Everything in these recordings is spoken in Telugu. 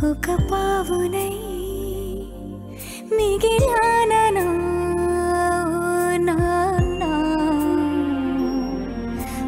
ఒక పావునై మిగిలానా నాన్నా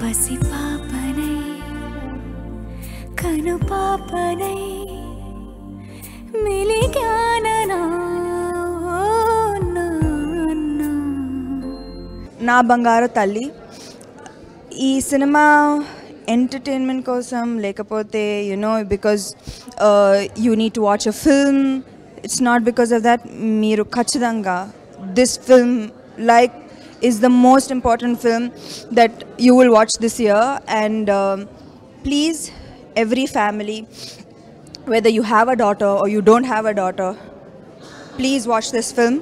పసి పాపనై కను పాపనై మిలిగానా నాన్నా. నా బంగారు తల్లి ఈ సినిమా ఎంటర్టైన్మెంట్ కోసం లేకపోతే because you need to watch a film, it's not because of that. మీరు ఖచ్చితంగా this film is the most important film that you will watch this year, and please, every family, whether you have a daughter or you don't have a daughter, please watch this film.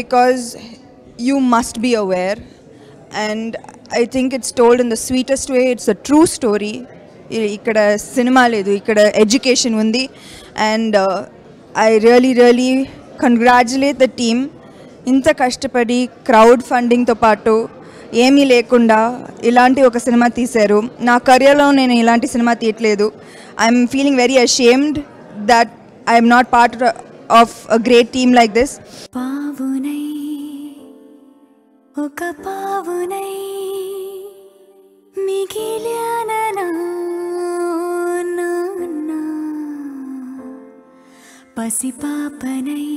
Because you must be aware, and I think it's told in the sweetest way. It's a true story. Ikkada cinema ledu, ikkada education undi, and I really congratulate the team. Inta kashtapadi crowd funding tho paatu ఏమీ లేకుండా ఇలాంటి ఒక సినిమా తీశారు. నా కెరియర్లో నేను ఇలాంటి సినిమా తీయట్లేదు. I'm feeling very ashamed that I'm not part of a great team like this. పావునై ఒక పావునై మిగిలానా నాన్నా పసి పాపనై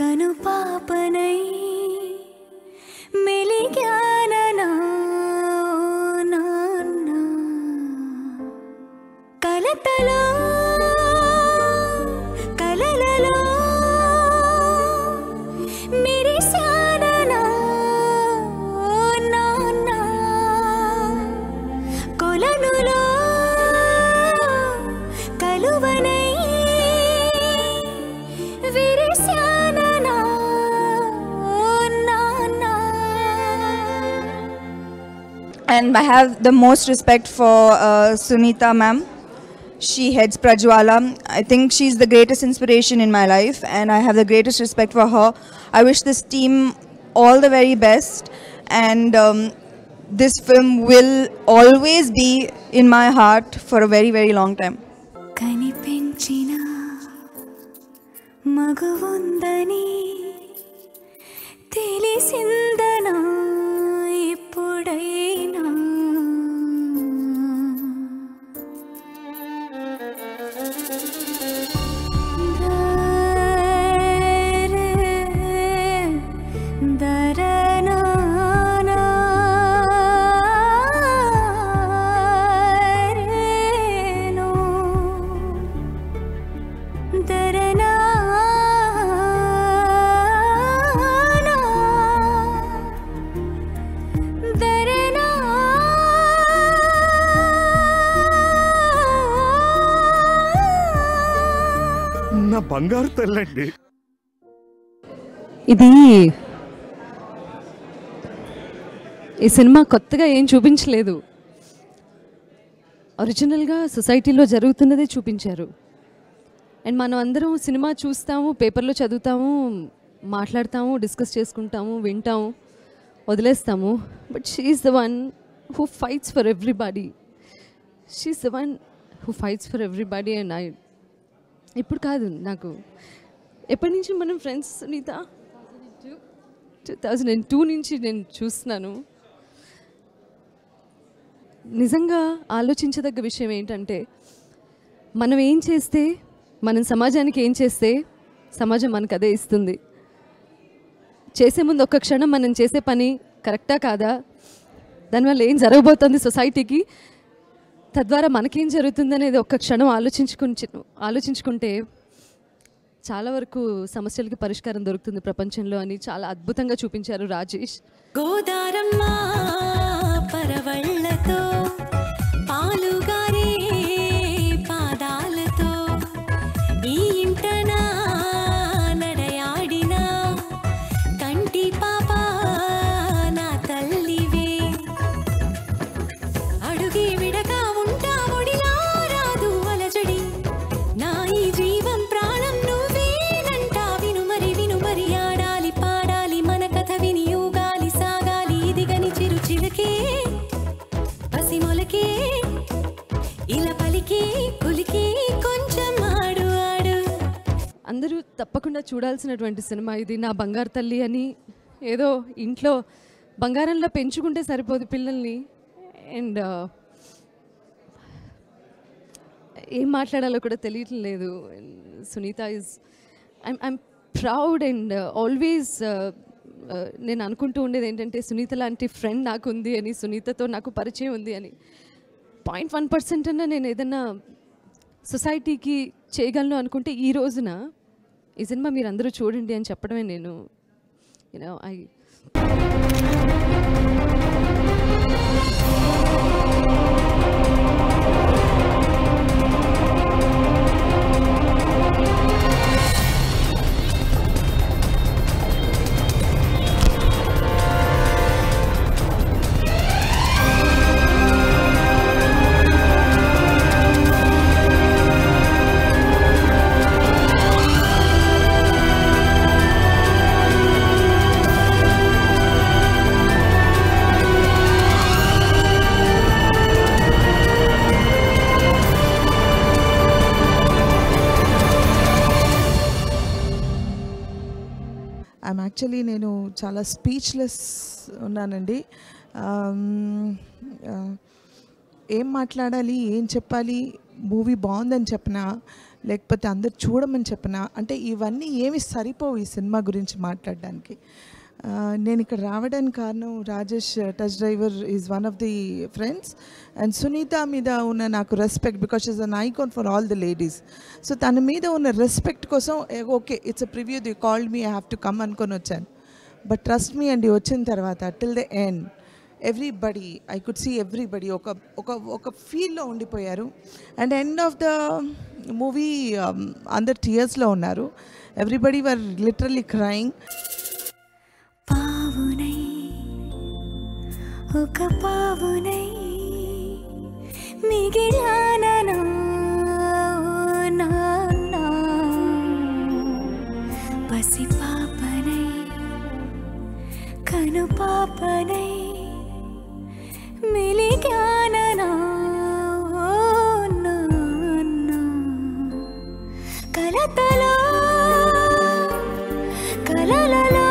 కను పాపనై మిలిగానా నాన్నా కలతలో And I have the most respect for Sunita ma'am. She heads Prajwala. I think she's the greatest inspiration in my life, and I have the greatest respect for her. I wish this team all the very best, and this film will always be in my heart for a very long time. కనిపించిన మగువుందని తెలిసిందనా ఇప్పుడైనా నా బంగారు తల్లండి. ఇది ఈ సినిమా కొత్తగా ఏం చూపించలేదు. ఒరిజినల్గా సొసైటీలో జరుగుతున్నదే చూపించారు. అండ్ మనం అందరం సినిమా చూస్తాము, పేపర్లో చదువుతాము, మాట్లాడతాము, డిస్కస్ చేసుకుంటాము, వింటాము, వదిలేస్తాము. But she's the one who fights for everybody. She's the one who fights for everybody. And ఇప్పుడు కాదు, నాకు ఎప్పటి నుంచి మనం ఫ్రెండ్స్ సునీత 2002 నుంచి నేను చూస్తున్నాను. నిజంగా ఆలోచించదగ్గ విషయం ఏంటంటే, మనం ఏం చేస్తే, మనం సమాజానికి ఏం చేస్తే సమాజం మనకు అదే ఇస్తుంది. చేసే ముందు ఒక్క క్షణం మనం చేసే పని కరెక్టా కాదా, దానివల్ల ఏం జరగబోతుంది సొసైటీకి, తద్వారా మనకేం జరుగుతుంది అనేది ఒక్క క్షణం ఆలోచించుకుంటే చాలా వరకు సమస్యలకి పరిష్కారం దొరుకుతుంది ప్రపంచంలో అని చాలా అద్భుతంగా చూపించారు రాజేష్. గోదారమ్మ పరవళ్ళతో పాలుగారే పాదాలతో ఈ ఇంటన నడయాడిన కంటి పాప నా తల్లివే అడుగే విడగా ఉంటా ఒడిలా రాదు అలజడి నా ఈ జీవం ప్రాణం నువ్వేనంట విను మరి ఆడాలి పాడాలి మన కథ విని ఊగాలి సాగాలి ఇదిగని చిరు చిలకే పసిమొలకే ఇలా పలికి కులికి కొంచెం ఆడు ఆడు. అందరూ తప్పకుండా చూడాల్సినటువంటి సినిమా ఇది. నా బంగారు తల్లి అని ఏదో ఇంట్లో బంగారంలో పెంచుకుంటే సరిపోదు పిల్లల్ని. అండ్ ఏం మాట్లాడాలో కూడా తెలియట్లేదు. Sunitha is I'm proud and always నేను అనుకుంటూ ఉండేది ఏంటంటే సునీత లాంటి ఫ్రెండ్ నాకు ఉంది అని, సునీతతో నాకు పరిచయం ఉంది అని. 0.1% అన్నా నేను ఏదన్నా సొసైటీకి చేయగలను అనుకుంటే ఈ రోజున ఈ సినిమా మీరు అందరూ చూడండి అని చెప్పడమే నేను యాక్చువల్లీ నేను చాలా స్పీచ్లెస్ ఉన్నానండి. ఏం మాట్లాడాలి, ఏం చెప్పాలి, మూవీ బాగుందని చెప్పనా లేకపోతే అందరు చూడమని చెప్పనా అంటే ఇవన్నీ ఏమి సరిపోవు ఈ సినిమా గురించి మాట్లాడడానికి. నేను ఇక్కడ రావడానికి కారణం Rajesh touch driver is one of the friends and Sunitha మీద ఉన్న నాకు respect because she's an icon for all the ladies. So తన మీద ఉన్న రెస్పెక్ట్ కోసం okay it's a preview the called me I have to come అనుకొని వచ్చాను. బట్ ట్రస్ట్ మీ అండి వచ్చిన తర్వాత till the end everybody I could see everybody ఒక ఫీల్లో ఉండిపోయారు. And end of the movie అందరు టీయర్స్లో ఉన్నారు. Everybody were literally crying. పావునై ఒక పావునై మిగిలాననా నాన్నా పసి పాపనై కను పాపనై మిలిగాననా నాన్నా కలతలో కలలలో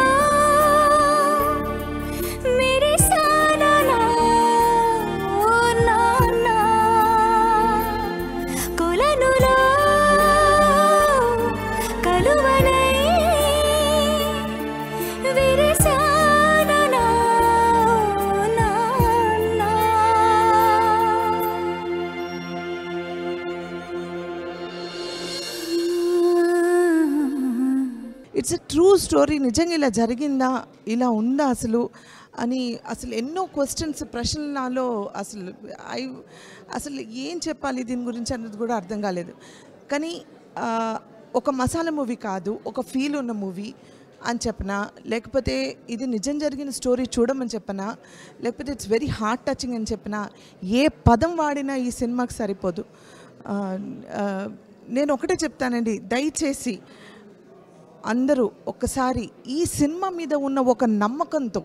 ఇట్స్ ఎ ట్రూ స్టోరీ. నిజంగా ఇలా జరిగిందా, ఇలా ఉందా అసలు అని అసలు ఎన్నో క్వశ్చన్స్ ప్రశ్నలు నాలో అసలు ఏం చెప్పాలి దీని గురించి అన్నది కూడా అర్థం కాలేదు. కానీ ఒక మసాలా మూవీ కాదు, ఒక ఫీల్ ఉన్న మూవీ అని చెప్పనా లేకపోతే ఇది నిజం జరిగిన స్టోరీ చూడమని చెప్పనా లేకపోతే ఇట్స్ వెరీ హార్ట్ టచింగ్ అని చెప్పనా ఏ పదం వాడినా ఈ సినిమాకి సరిపోదు. నేను ఒకటే చెప్తానండి, దయచేసి అందరూ ఒక్కసారి ఈ సినిమా మీద ఉన్న ఒక నమ్మకంతో,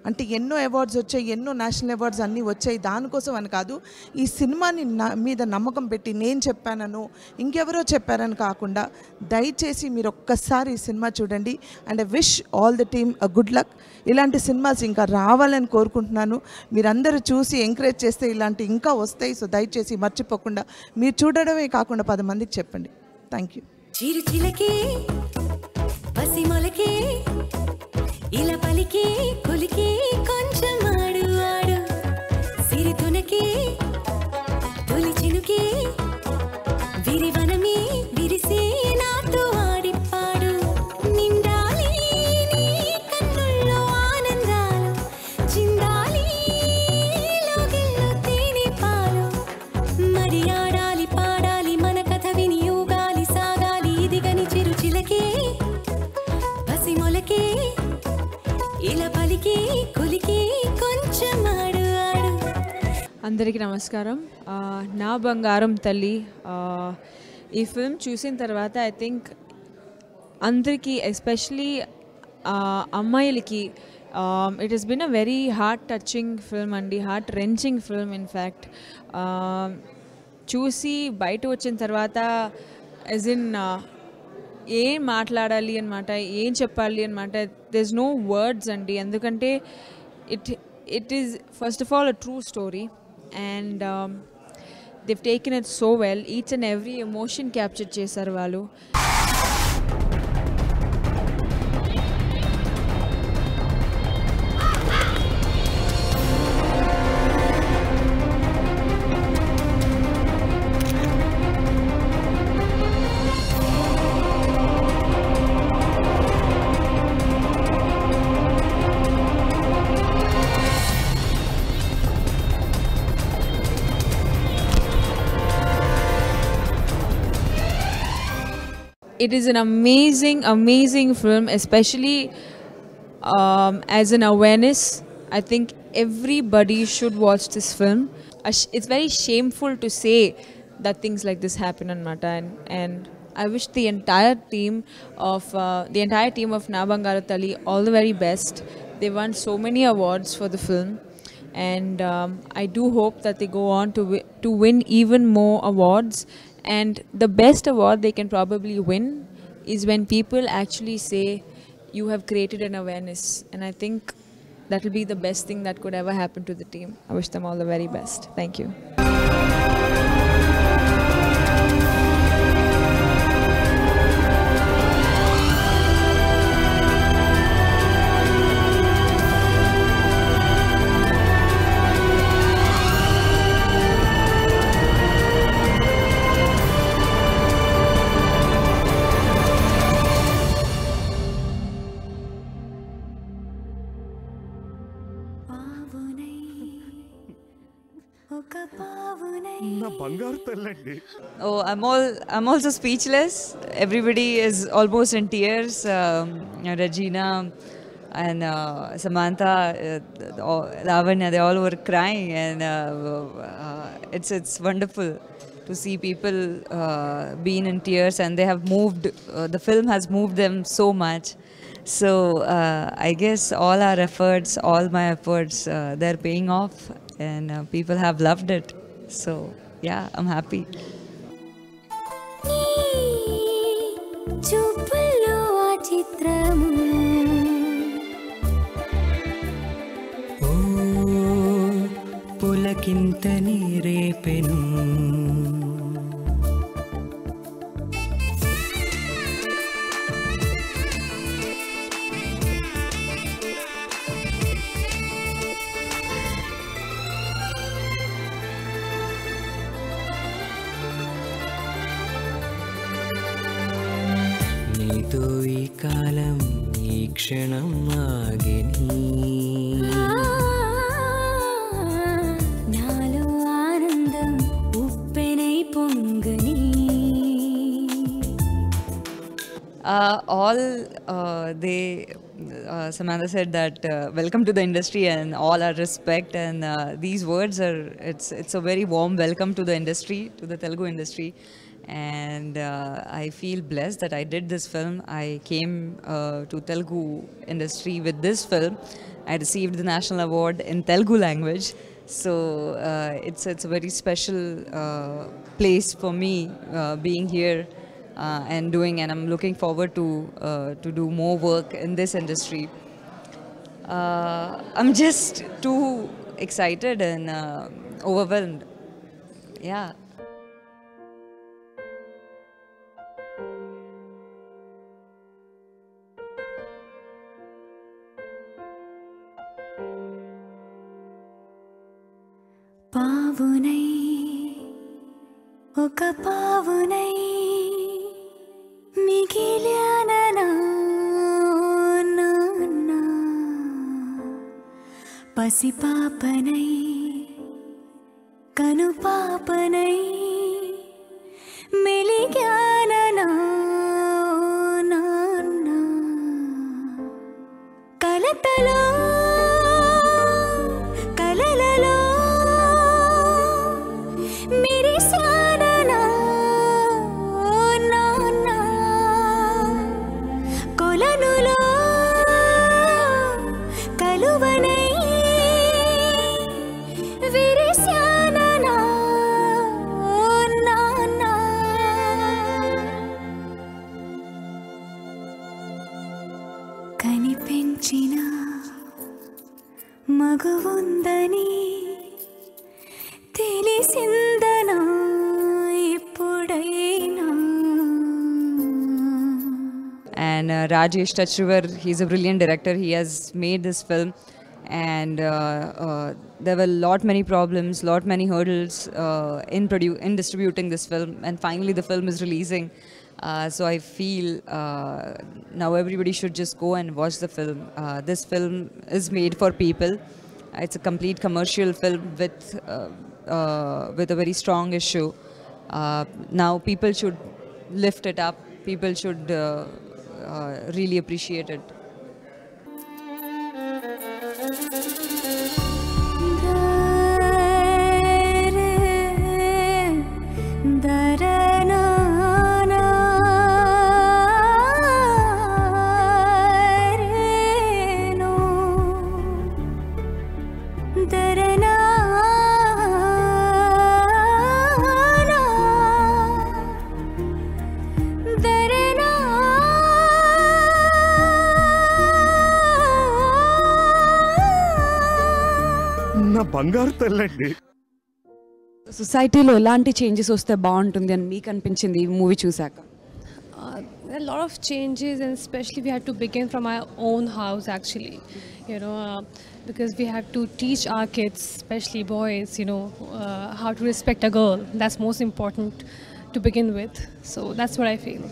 అంటే ఎన్నో అవార్డ్స్ వచ్చాయి, ఎన్నో నేషనల్ అవార్డ్స్ అన్నీ వచ్చాయి, దానికోసం అని కాదు, ఈ సినిమాని మీద నమ్మకం పెట్టి నేను చెప్పానను ఇంకెవరో చెప్పారని కాకుండా దయచేసి మీరు ఒక్కసారి ఈ సినిమా చూడండి. And I wish all the team a good luck. ఇలాంటి సినిమాస్ ఇంకా రావాలని కోరుకుంటున్నాను. మీరందరూ చూసి ఎంకరేజ్ చేస్తే ఇలాంటి ఇంకా వస్తాయి. సో దయచేసి మర్చిపోకుండా మీరు చూడడమే కాకుండా 10 మందికి చెప్పండి. Thank you. చిరుచిలకే పసిమొలకే ఇలా పలికి కులికి కొంచెం ఆడు ఆడు సిరితునకే తొలి చినుకే విరివనమే విరిసే నాతో ఆడిప్పా కులికి కులికి కొంచెం ఆడు ఆడు. అందరికీ నమస్కారం. నా బంగారం తల్లి ఈ ఫిల్మ్ చూసిన తర్వాత ఐ థింక్ అందరికీ ఎస్పెషలీ అమ్మాయిలకి it has been a very heart touching film అండి, హార్ట్ రెంచింగ్ ఫిల్మ్ ఇన్ఫ్యాక్ట్. చూసి బయట వచ్చిన తర్వాత యాజ్ ఇన్ ఏం మాట్లాడాలి అనమాట, ఏం చెప్పాలి అనమాట, దెర్ ఇస్ నో వర్డ్స్ అండి. ఎందుకంటే it is first of all a true story and they've taken it so well. Each and every emotion captured చేశారు వాళ్ళు. It is an amazing film, especially as an awareness. I think everybody should watch this film. It's very shameful to say that things like this happen anamata, and I wish the entire team of Na Bangaru Talli all the very best. They won so many awards for the film, and I do hope that they go on to win even more awards. And the best award they can probably win is when people actually say you have created an awareness, and I think that will be the best thing that could ever happen to the team. I wish them all the very best. Thank you. నా బంగారు తల్లండి. Oh, I'm also speechless. Everybody is almost in tears. Regina and Samantha, Lavanya, they all were crying, and it's wonderful to see people being in tears, and they have moved. The film has moved them so much. So I guess all our efforts, all my efforts, they're paying off, and people have loved it. So yeah, I'm happy. చూపుల్లో ఆ చిత్రము ఓ పులకింత నీరేపెను నీతో ఈ కాలం ఈ క్షణం ఆగిని నాలో ఆనందం ఉప్పెనై పొంగని. Samantha said that welcome to the industry and all our respect, and these words are it's a very warm welcome to the industry, to the Telugu industry, and I feel blessed that I did this film. I came to Telugu industry with this film. I received the national award in Telugu language, so it's a very special place for me being here. And I'm looking forward to do more work in this industry. I'm just too excited and overwhelmed. Yeah. పావునై ఒక పావునై మిగిలానా పసిపాపనై కనుపాపనై మెలిగానా కలతలో మగువుందని తెలిసిందనా ఎప్పుడైనా. And Rajesh Tachruvar, he's a brilliant director. He has made this film, and there were many problems, many hurdles in distributing this film, and finally the film is releasing. So I feel now everybody should just go and watch the film. This film is made for people. It's a complete commercial film with a very strong issue. Now people should lift it up. People should really appreciate it. నా బంగారు తల్లండి. సొసైటీలో ఎలాంటి చేంజెస్ వస్తే బాగుంటుంది అని మీకు అనిపించింది ఈ మూవీ చూసాక? A lot of changes, and especially we had to begin from our own house actually, because we have to teach our kids, especially boys, how to respect a girl. That's most important to begin with. So that's what I feel.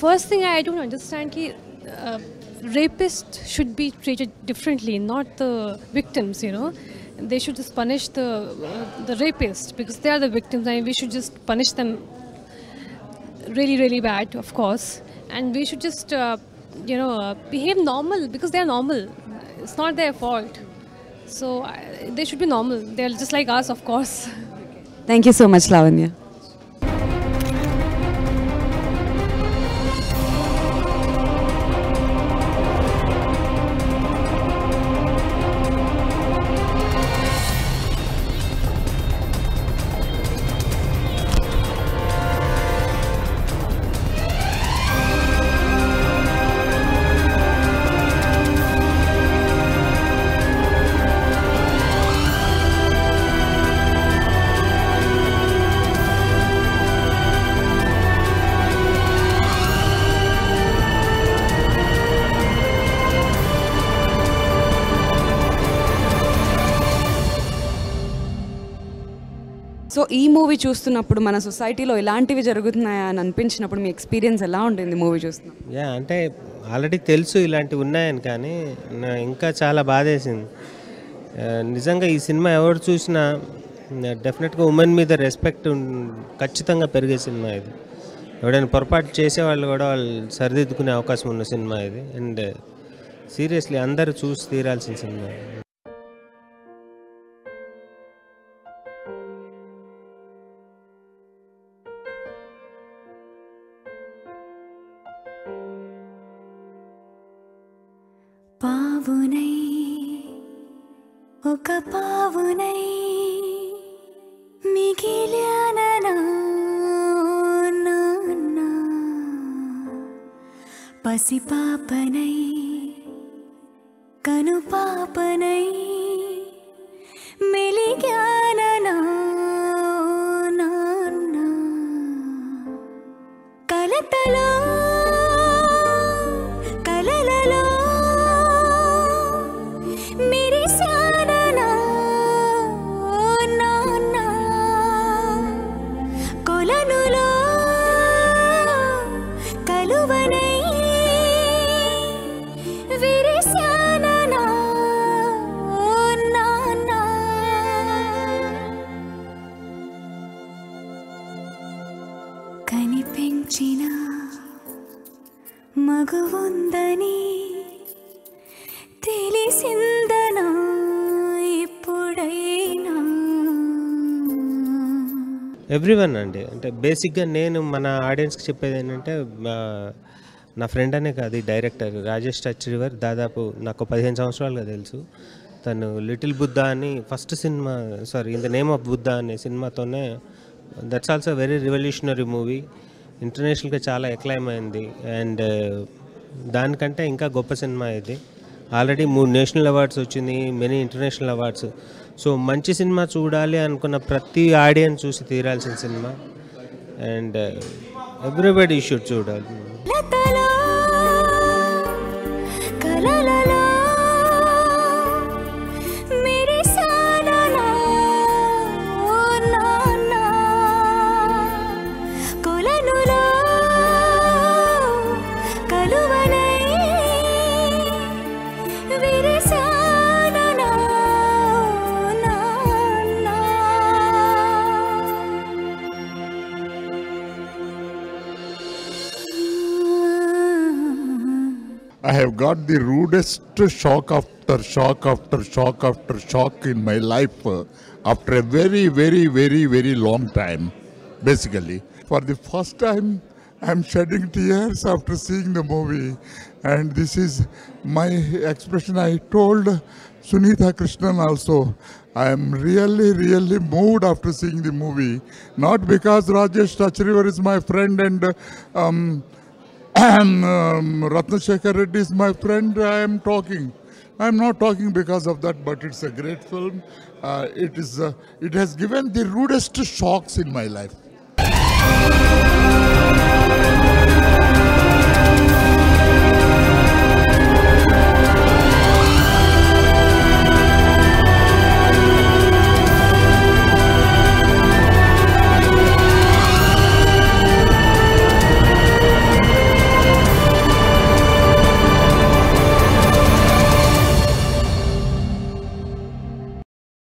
First thing I don't understand ki rapists should be treated differently, not the victims. They should just punish the rapists because they are the victims, and we should just punish them really, really bad, of course. And we should just behave normal because they are normal. It's not their fault. So they should be normal. They are just like us, of course. Thank you so much, Lavanya. So ఈ మూవీ చూస్తున్నప్పుడు మన సొసైటీలో ఇలాంటివి జరుగుతున్నాయా అని అనిపించినప్పుడు మీ ఎక్స్పీరియన్స్ ఎలా ఉంటుంది మూవీ చూస్తున్నప్పుడు? అంటే ఆల్రెడీ తెలుసు ఇలాంటివి ఉన్నాయని, కానీ ఇంకా చాలా బాధేసింది. నిజంగా ఈ సినిమా ఎవరు చూసినా డెఫినెట్గా ఉమెన్ మీద రెస్పెక్ట్ ఖచ్చితంగా పెరిగే సినిమా ఇది. ఎవడైనా పొరపాటు చేసేవాళ్ళు కూడా వాళ్ళు సరిదిద్దుకునే అవకాశం ఉన్న సినిమా ఇది. అండ్ సీరియస్లీ అందరూ చూసి తీరాల్సిన సినిమా. పావునై ఒక పావునై మిగిలానా పసిపాపనై కనుపాపనై మెలిగానా కలతలో కలలలో మెరిశానా కొలనులో కలువనై విరిశానా కనిపించిన మగవుందని తెలిసిందనా ఎప్పుడైనా ఎవ్రీవన్ అండి, అంటే బేసిక్గా నేను మన ఆడియన్స్కి చెప్పేది ఏంటంటే, నా ఫ్రెండ్ అనే కాదు, డైరెక్టర్ రాజేష్ టచ్ రివర్ దాదాపు నాకు 15 సంవత్సరాలుగా తెలుసు. తను లిటిల్ బుద్ధ అని first cinema, in the name of Buddha అనే సినిమాతోనే, that's also very revolutionary movie, ఇంటర్నేషనల్గా చాలా ఎక్లైమ్ అయింది. అండ్ దానికంటే ఇంకా గొప్ప సినిమా ఇది. ఆల్రెడీ 3 నేషనల్ అవార్డ్స్ వచ్చింది, మెనీ ఇంటర్నేషనల్ అవార్డ్స్. సో మంచి సినిమా చూడాలి అనుకున్న ప్రతి ఆడియన్స్ చూసి తీరాల్సిన సినిమా. అండ్ ఎవ్రీబడి షుడ్ చూడాలి. లతలో కలలలో మెరిసానలో నానా కొలనులో కలువనై విరిసానలో నానా. I have got the rudest shock after shock after shock after shock in my life after a very, very, very, very long time, basically. For the first time, I am shedding tears after seeing the movie. And this is my expression. I told Sunitha Krishnan also, I am really, really moved after seeing the movie. Not because Rajesh Tachrivar is my friend and Ratnashekar Reddy is my friend, I am talking. I am not talking because of that, but it's a great film. It has given the rudest shocks in my life.